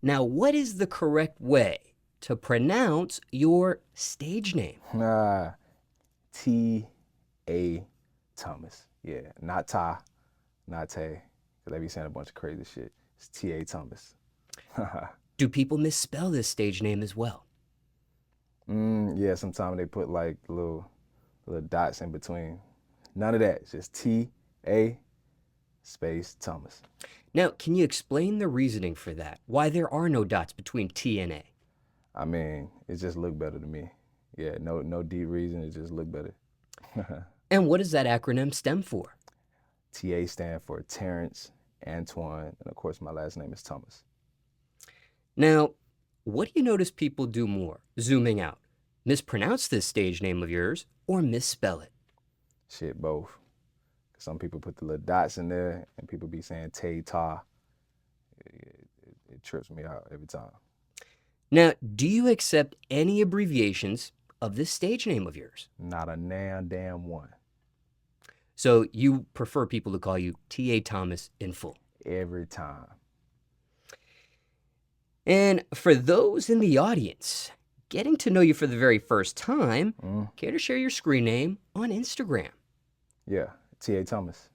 Now, what is the correct way to pronounce your stage name? T.A. Thomas. Yeah, not Ty, not Tay, because they be saying a bunch of crazy shit. It's T.A. Thomas. Do people misspell this stage name as well? Yeah, sometimes they put like little dots in between. None of that. It's just T.A. space Thomas. Now, can you explain the reasoning for that? Why there are no dots between T and A? I mean, it just looked better to me. Yeah, no deep reason. It just looked better. And what does that acronym stem for? TA stand for Terrence, Antoine, and of course my last name is Thomas. Now, what do you notice people do more, zooming out? Mispronounce this stage name of yours or misspell it? Shit, both. Some people put the little dots in there, and people be saying Tay Ta. It trips me out every time. Now, do you accept any abbreviations of this stage name of yours? Not a damn one. So you prefer people to call you T.A. Thomas in full? Every time. And for those in the audience getting to know you for the very first time, care to share your screen name on Instagram? Yeah, T.A. Thomas.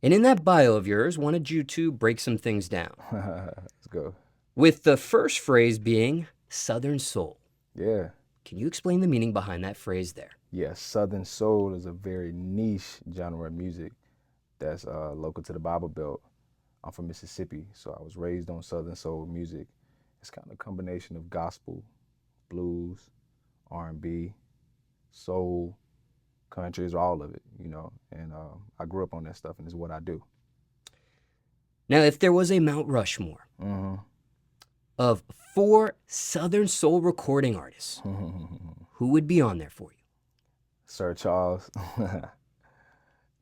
And in that bio of yours, wanted you to break some things down. Let's go. With the first phrase being Southern Soul. Yeah. Can you explain the meaning behind that phrase there? Yeah, Southern Soul is a very niche genre of music that's local to the Bible Belt. I'm from Mississippi, so I was raised on Southern Soul music. It's kind of a combination of gospel, blues, R&B, soul, country, is all of it, you know. And I grew up on that stuff, and it's what I do. Now, if there was a Mount Rushmore of 4 Southern Soul recording artists, who would be on there for you? Sir Charles,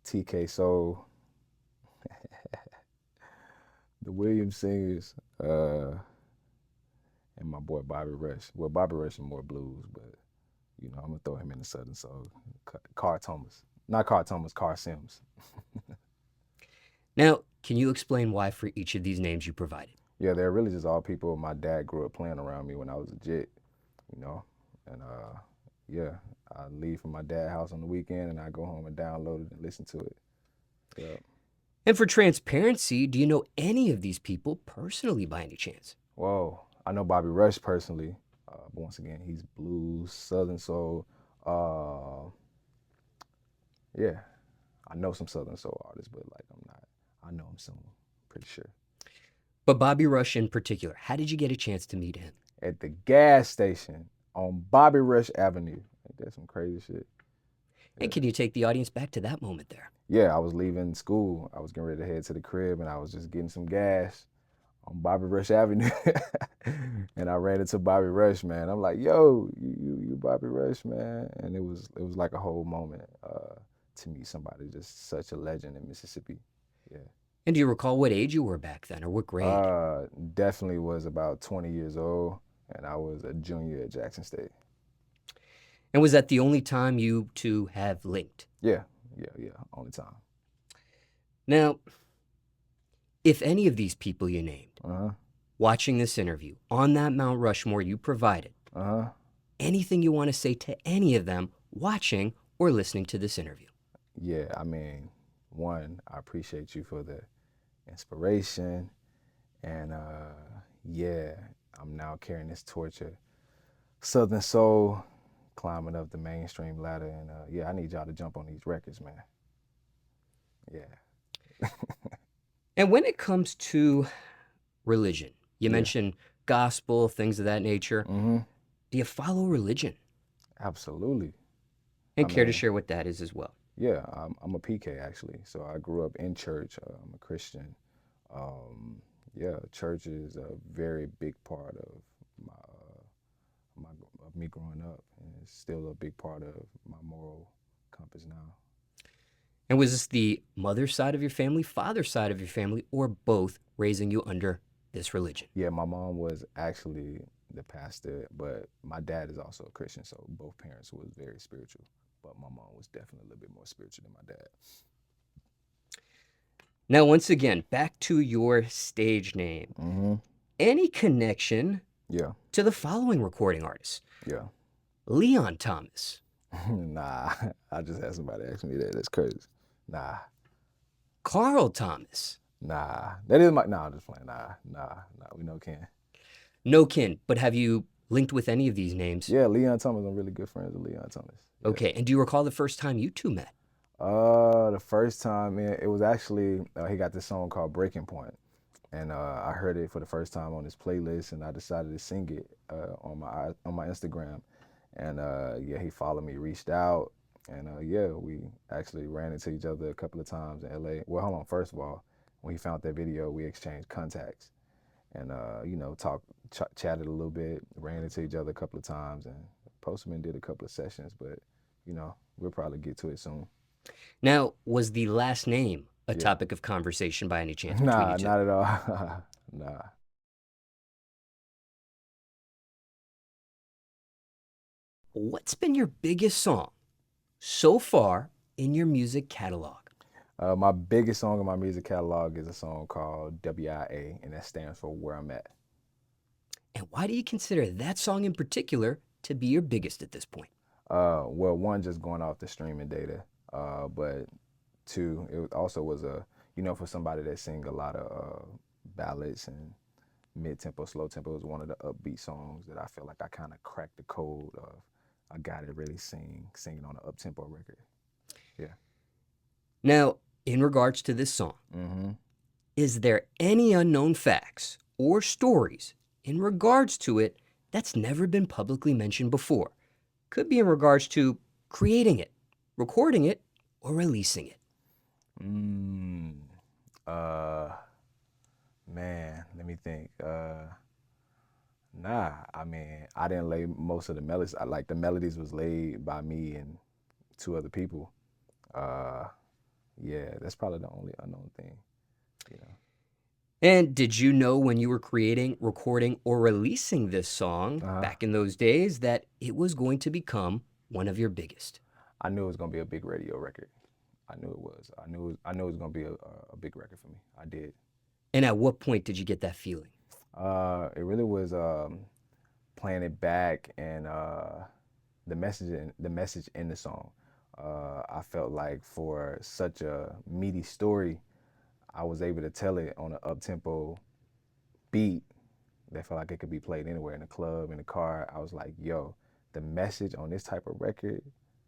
TK Soul, the Williams Singers, and my boy Bobby Rush. Well, Bobby Rush is more blues, but you know, I'm gonna throw him in the Southern Soul. Carr Thomas, not Carr Thomas, Carr Sims. Now, can you explain why for each of these names you provided? Yeah, they're really just all people my dad grew up playing around me when I was a jit, you know, and yeah, I leave from my dad's house on the weekend and I go home and download it and listen to it. Yeah. And for transparency, do you know any of these people personally by any chance? Whoa, I know Bobby Rush personally, but once again, he's blues, Southern Soul. Yeah, I know some Southern Soul artists, but like I know him some, pretty sure. But Bobby Rush in particular, how did you get a chance to meet him? At the gas station on Bobby Rush Avenue. That's some crazy shit. And can you take the audience back to that moment there? Yeah, I was leaving school. I was getting ready to head to the crib, and I was just getting some gas on Bobby Rush Avenue. And I ran into Bobby Rush, man. I'm like, yo, you Bobby Rush, man. And it was like a whole moment to meet somebody just such a legend in Mississippi. Yeah. And do you recall what age you were back then or what grade? Definitely was about 20 years old, and I was a junior at Jackson State. And was that the only time you two have linked? Yeah, only time. Now, if any of these people you named, watching this interview, on that Mount Rushmore you provided, anything you want to say to any of them watching or listening to this interview? Yeah, I mean, one, I appreciate you for the inspiration, and yeah, I'm now carrying this torch of Southern Soul, climbing up the mainstream ladder, and yeah, I need y'all to jump on these records, man. Yeah. And when it comes to religion, you mentioned gospel, things of that nature. Do you follow religion? Absolutely. And care to share what that is as well? Yeah, I'm a PK actually. So I grew up in church. I'm a Christian. Yeah, church is a very big part of of me growing up, and it's still a big part of my moral compass now. And was this the mother side of your family, father side of your family, or both raising you under this religion? Yeah, my mom was actually the pastor, but my dad is also a Christian, so both parents was very spiritual. But my mom was definitely a little bit more spiritual than my dad. Now, once again, back to your stage name. Mm-hmm. Any connection Yeah. to the following recording artists? Yeah. Leon Thomas. Nah, I just had somebody ask me that. That's crazy. Nah. Carl Thomas. Nah. That is my, nah, I'm just playing. Nah, we know Ken. No kin, but have you linked with any of these names? Yeah, Leon Thomas, I'm really good friends with Leon Thomas. Yeah. Okay, and do you recall the first time you two met? The first time, man, it was actually, he got this song called Breaking Point. And I heard it for the first time on his playlist, and I decided to sing it on my Instagram. And yeah, he followed me, reached out, and yeah, we actually ran into each other a couple of times in LA. Well, hold on. First of all, when he found that video, we exchanged contacts, and you know, chatted a little bit, ran into each other a couple of times, and Postman did a couple of sessions. But you know, we'll probably get to it soon. Now, was the last name a topic of conversation by any chance between you two? Nah, not at all. Nah. What's been your biggest song so far in your music catalog? My biggest song in my music catalog is a song called WIA, and that stands for Where I'm At. And why do you consider that song in particular to be your biggest at this point? Well, one, just going off the streaming data, but two, it also was you know, for somebody that sing a lot of ballads and mid-tempo, slow tempo, it was one of the upbeat songs that I feel like I kind of cracked the code of a guy that really singing on an up-tempo record. Yeah. Now, in regards to this song, is there any unknown facts or stories in regards to it that's never been publicly mentioned before? Could be in regards to creating it, recording it, or releasing it. Man, let me think. Nah, I mean, I didn't lay most of the melodies. Like the melodies was laid by me and two other people. Yeah, that's probably the only unknown thing, you know. And did you know when you were creating, recording, or releasing this song back in those days that it was going to become one of your biggest? I knew it was gonna be a big radio record. I knew it was. I knew it was gonna be a big record for me. I did. And at what point did you get that feeling? It really was playing it back and the message in the song. I felt like for such a meaty story, I was able to tell it on an up-tempo beat that felt like it could be played anywhere, in the club, in the car. I was like, yo, the message on this type of record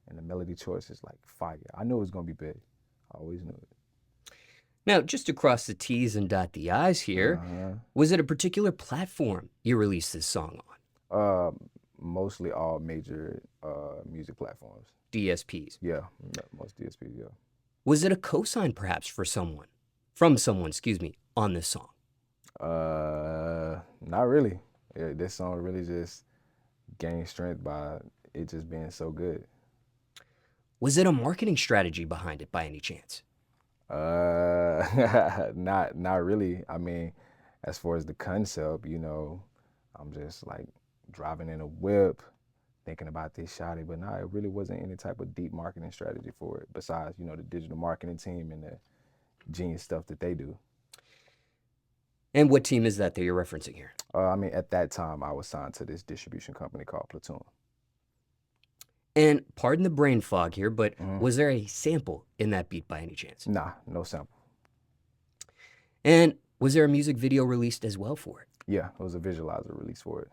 and the melody choice is like fire. I knew it was gonna be big. I always knew it. Now, just to cross the T's and dot the I's here, was it a particular platform you released this song on? Mostly all major music platforms. DSPs? Yeah, most DSPs, yeah. Was it a cosign perhaps from someone, on this song? Not really. Yeah, this song really just gained strength by it just being so good. Was it a marketing strategy behind it by any chance? Not really. I mean, as far as the concept, you know, I'm just like driving in a whip, thinking about this shawty, but it really wasn't any type of deep marketing strategy for it, besides, you know, the digital marketing team and the genius stuff that they do. And what team is that you're referencing here? I mean, at that time, I was signed to this distribution company called Platoon. And pardon the brain fog here, but was there a sample in that beat by any chance? Nah, no sample. And was there a music video released as well for it? Yeah, it was a visualizer release for it.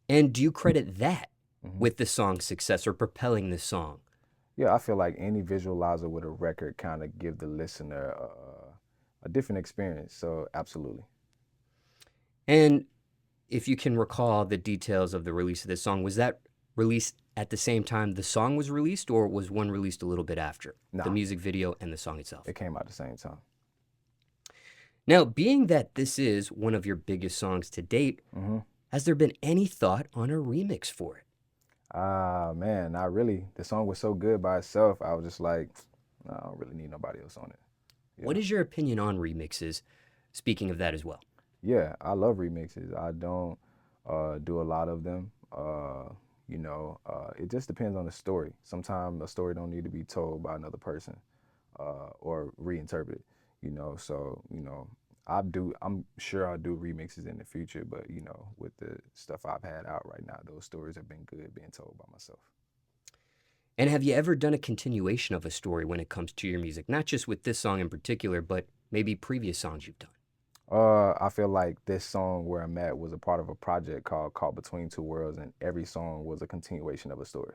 And do you credit that with the song's success or propelling this song? Yeah, I feel like any visualizer with a record kind of give the listener a different experience, so absolutely. And if you can recall the details of the release of this song, was that released at the same time the song was released, or was one released a little bit after? Nah. The music video and the song itself? It came out at the same time. Now, being that this is one of your biggest songs to date, has there been any thought on a remix for it? Man, not really. The song was so good by itself, I was just like, I don't really need nobody else on it. Yeah. What is your opinion on remixes, speaking of that as well? Yeah, I love remixes. I don't do a lot of them. You know, it just depends on the story. Sometimes a story don't need to be told by another person or reinterpreted. you know. So, you know, I'm sure I'll do remixes in the future, but you know, with the stuff I've had out right now, those stories have been good being told by myself. And have you ever done a continuation of a story when it comes to your music? Not just with this song in particular, but maybe previous songs you've done. I feel like this song Where I'm At was a part of a project called Caught Between Two Worlds, and every song was a continuation of a story.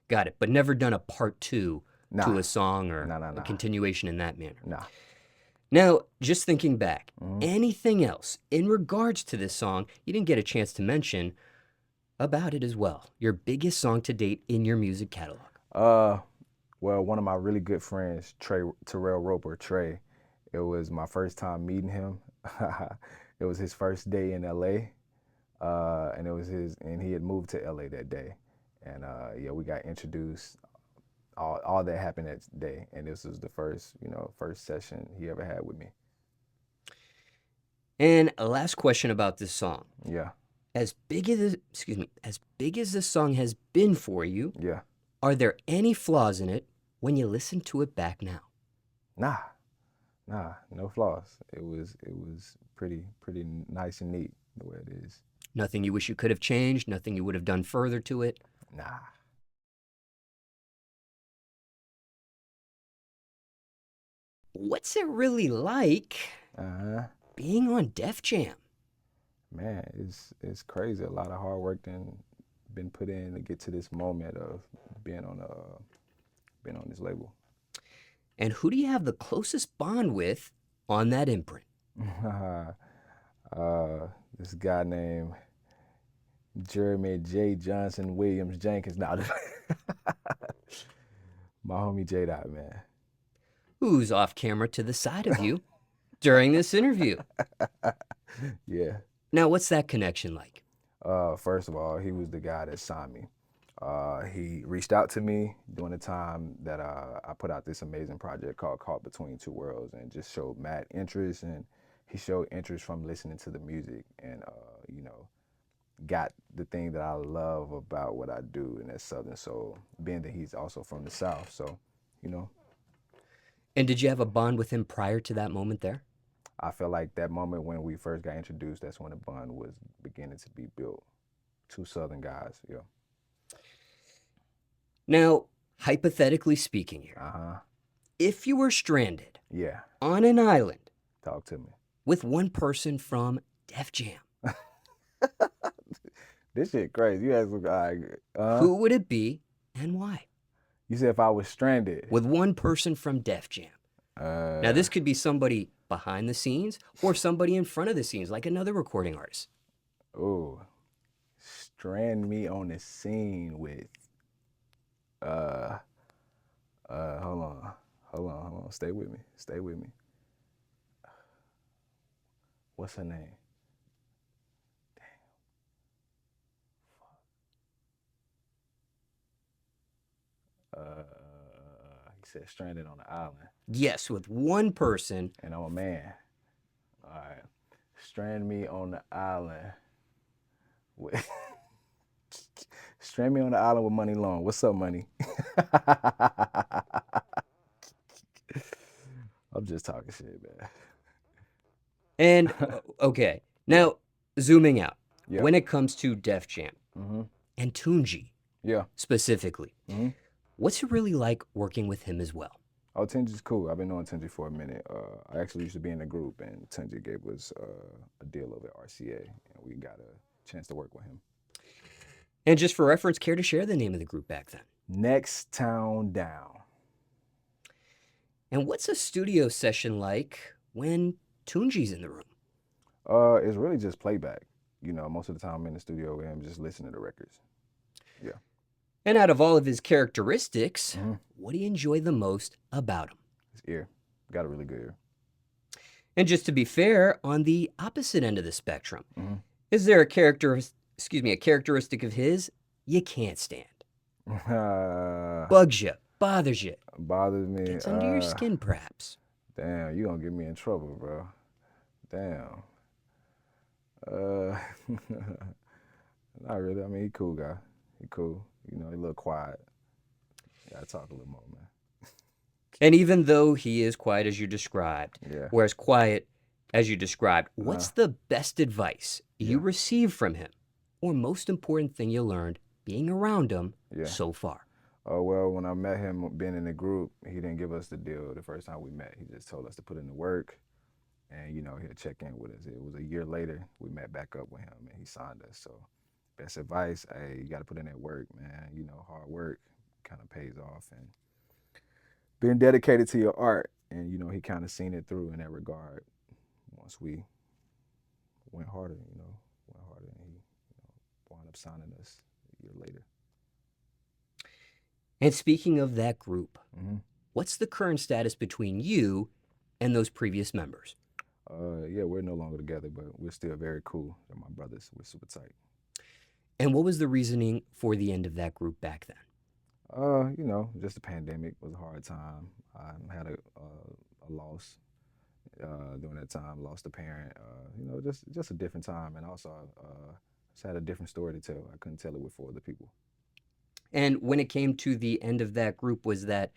Got it. But never done a part two to Nah, a song or nah, nah, a nah, continuation in that manner. nah. Now, just thinking back, Mhm. anything else in regards to this song you didn't get a chance to mention about it as well? Your biggest song to date in your music catalog? Well, one of my really good friends, Terrell Roper, Trey, it was my first time meeting him. It was his first day in LA, and he had moved to LA that day. And yeah, we got introduced. All that happened that day, and this was the first session he ever had with me. And a last question about this song. Yeah. As big as this song has been for you, Yeah. are there any flaws in it when you listen to it back now? Nah, no flaws. It was pretty nice and neat the way it is. Nothing you wish you could have changed, nothing you would have done further to it? Nah. What's it really like being on Def Jam? Man, it's crazy. A lot of hard work been put in to get to this moment of being on this label. And who do you have the closest bond with on that imprint? This guy named Jeremy J. Johnson Williams Jenkins. Now, my homie J. Dot, man. Who's off camera to the side of you during this interview? Yeah. Now, what's that connection like? First of all, he was the guy that signed me. He reached out to me during the time that I put out this amazing project called Caught Between Two Worlds, and just showed mad interest, and he showed interest from listening to the music, and you know, got the thing that I love about what I do, and that's Southern Soul, being that he's also from the South, so, you know. And did you have a bond with him prior to that moment there? I feel like that moment when we first got introduced, that's when the bond was beginning to be built. Two Southern guys, yeah. Now, hypothetically speaking here, if you were stranded on an island, talk to me, with one person from Def Jam, this shit crazy. You ask a guy, who would it be and why? You said if I was stranded with one person from Def Jam. Now, this could be somebody behind the scenes or somebody in front of the scenes, like another recording artist. Oh, strand me on the scene with. Hold on. Stay with me. What's her name? He said stranded on the island. Yes, with one person. And I'm a man. All right. Strand me on the island with Strand me on the island with Money Long. What's up, Money? I'm just talking shit, man. And, okay. Now, zooming out. When it comes to Def Jam and Tunji specifically, what's it really like working with him as well? Oh, Tunji's cool. I've been knowing Tunji for a minute. I actually used to be in a group, and Tunji gave us a deal over at RCA, and we got a chance to work with him. And just for reference, care to share the name of the group back then? Next Town Down. And what's a studio session like when Tunji's in the room? It's really just playback. You know, most of the time I'm in the studio with him just listening to records. Yeah. And out of all of his characteristics, what do you enjoy the most about him? His ear. Got a really good ear. And just to be fair, on the opposite end of the spectrum, is there a characteristic of his you can't stand? Bugs you, bothers you. Bothers me. Gets under your skin, perhaps. Damn, you gonna get me in trouble, bro. Damn. Not really. I mean, he cool guy. He cool. You know, he a little quiet. Gotta talk a little more, man. And even though he is quiet as you described, Yeah. or as quiet as you described, what's the best advice you received from him, or most important thing you learned being around him so far? Oh, well, when I met him, being in the group, he didn't give us the deal the first time we met. He just told us to put in the work, and he'll check in with us. It was a year later we met back up with him, and he signed us. So, best advice: hey, you got to put in that work, man. Hard work kind of pays off, and being dedicated to your art. And he kind of seen it through in that regard. Once we went harder, and he wound up signing us a year later. And speaking of that group, Mm-hmm. what's the current status between you and those previous members? Yeah, we're no longer together, but we're still very cool. They're my brothers. We're super tight. And what was the reasoning for the end of that group back then? Just the pandemic was a hard time. I had a loss during that time, lost a parent. Just a different time, and also just had a different story to tell. I couldn't tell it with 4 other people. And when it came to the end of that group, was that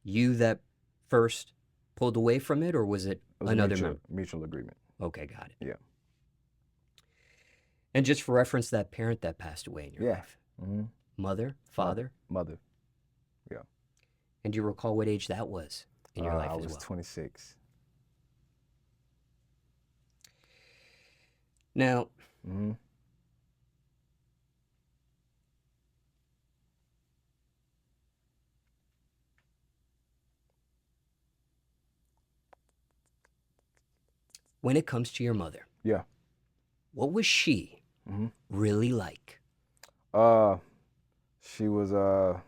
you that first pulled away from it, or was it another member? Mutual agreement. Okay, got it. Yeah. And just for reference, that parent that passed away in your life. Mm-hmm. Mother, father? Mother. Yeah. And do you recall what age that was in your life as well? I was 26. Now, mm-hmm. when it comes to your mother, Yeah. what was she really like? She was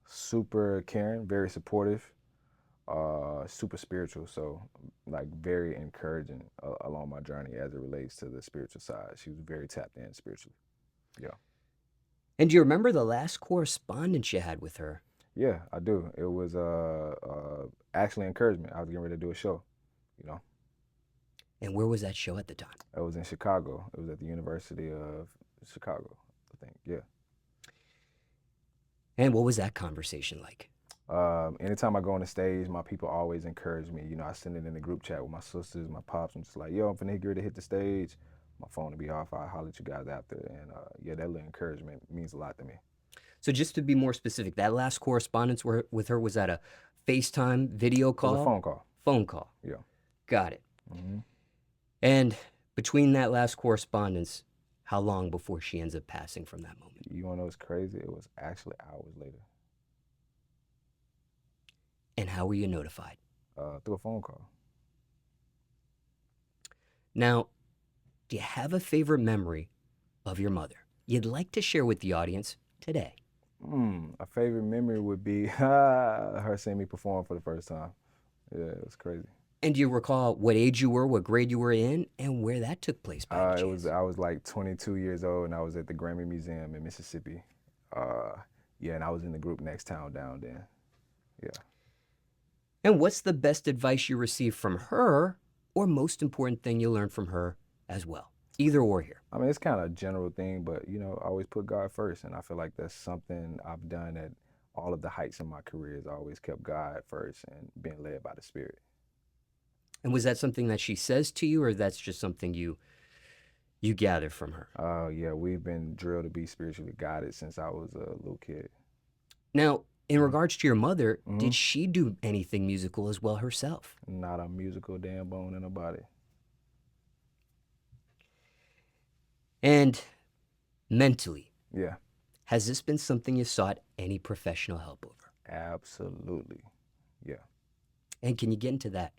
super caring, very supportive, super spiritual. So, like, very encouraging along my journey as it relates to the spiritual side. She was very tapped in spiritually. Yeah. And do you remember the last correspondence you had with her? Yeah, I do. It was actually encouragement. I was getting ready to do a show. And where was that show at the time? It was in Chicago. It was at the University of Chicago, I think. Yeah. And what was that conversation like? Anytime I go on the stage, my people always encourage me. I send it in the group chat with my sisters, my pops. I'm just like, yo, I'm finna get ready to hit the stage. My phone will be off. I'll holler at you guys after. And that little encouragement means a lot to me. So just to be more specific, that last correspondence with her, was that a FaceTime video call? It was a phone call. Phone call. Yeah. Got it. Mm-hmm. And between that last correspondence, how long before she ends up passing from that moment? You want to know what's crazy? It was actually hours later. And how were you notified? Through a phone call. Now, do you have a favorite memory of your mother you'd like to share with the audience today? A favorite memory would be her seeing me perform for the first time. Yeah, it was crazy. And do you recall what age you were, what grade you were in, and where that took place by any chance? I was like 22 years old, and I was at the Grammy Museum in Mississippi. And I was in the group Next Town down then. Yeah. And what's the best advice you received from her, or most important thing you learned from her as well? Either or here. I mean, it's kind of a general thing, but, I always put God first, and I feel like that's something I've done at all of the heights in my career is I always kept God first and being led by the Spirit. And was that something that she says to you, or that's just something you gather from her? Yeah, we've been drilled to be spiritually guided since I was a little kid. Now, in regards to your mother, did she do anything musical as well herself? Not a musical damn bone in her body. And mentally, yeah, has this been something you sought any professional help over? Absolutely, yeah. And can you get into that?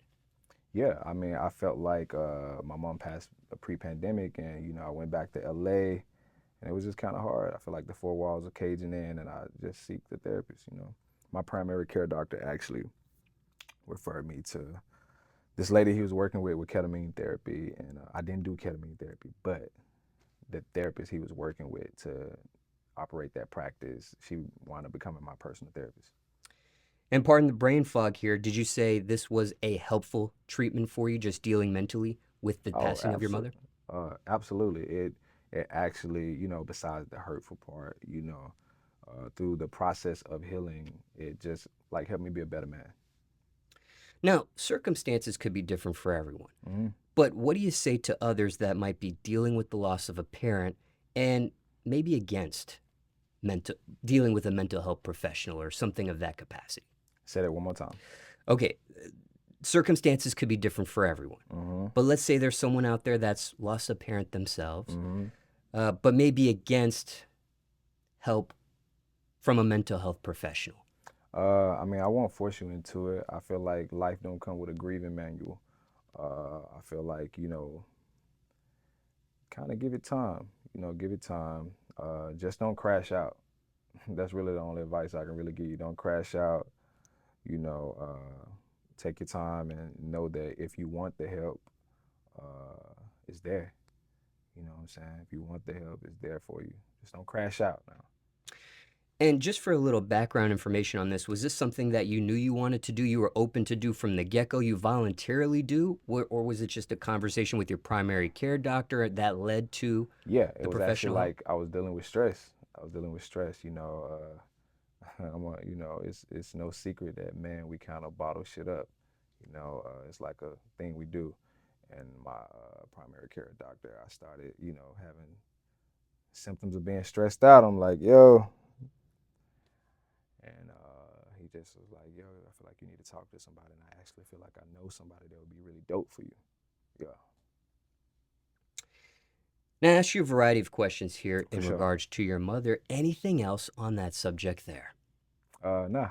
Yeah, I mean, I felt like my mom passed pre-pandemic, and I went back to LA, and it was just kind of hard. I feel like the 4 walls are caging in, and I just seek the therapist. My primary care doctor actually referred me to this lady he was working with ketamine therapy, and I didn't do ketamine therapy, but the therapist he was working with to operate that practice, she wound up becoming my personal therapist. And pardon the brain fog here, did you say this was a helpful treatment for you, just dealing mentally with the passing of your mother? Absolutely. It actually, besides the hurtful part, through the process of healing, it just like helped me be a better man. Now, circumstances could be different for everyone, Mm-hmm. but what do you say to others that might be dealing with the loss of a parent and maybe against mental dealing with a mental health professional or something of that capacity? Say that one more time. Okay, circumstances could be different for everyone, Mm-hmm. but let's say there's someone out there that's lost a parent themselves, Mm-hmm. but maybe against help from a mental health professional. I mean, I won't force you into it. I feel like life don't come with a grieving manual. I feel like, kind of give it time. Give it time. Just don't crash out. That's really the only advice I can really give you. Don't crash out. You know, take your time and know that if you want the help, it's there. You know what I'm saying? If you want the help, it's there for you. Just don't crash out now. And just for a little background information on this, was this something that you knew you wanted to do, you were open to do from the get-go, you voluntarily do, or was it just a conversation with your primary care doctor that led to Yeah, it the was actually professional help? like I was dealing with stress. It's no secret that, man, we kind of bottle shit up. It's like a thing we do. And my primary care doctor, I started, having symptoms of being stressed out. I'm like, yo. And he just was like, yo, I feel like you need to talk to somebody. And I actually feel like I know somebody that would be really dope for you. Yeah. Now, I asked you a variety of questions here For in sure. regards to your mother. Anything else on that subject there? Nah.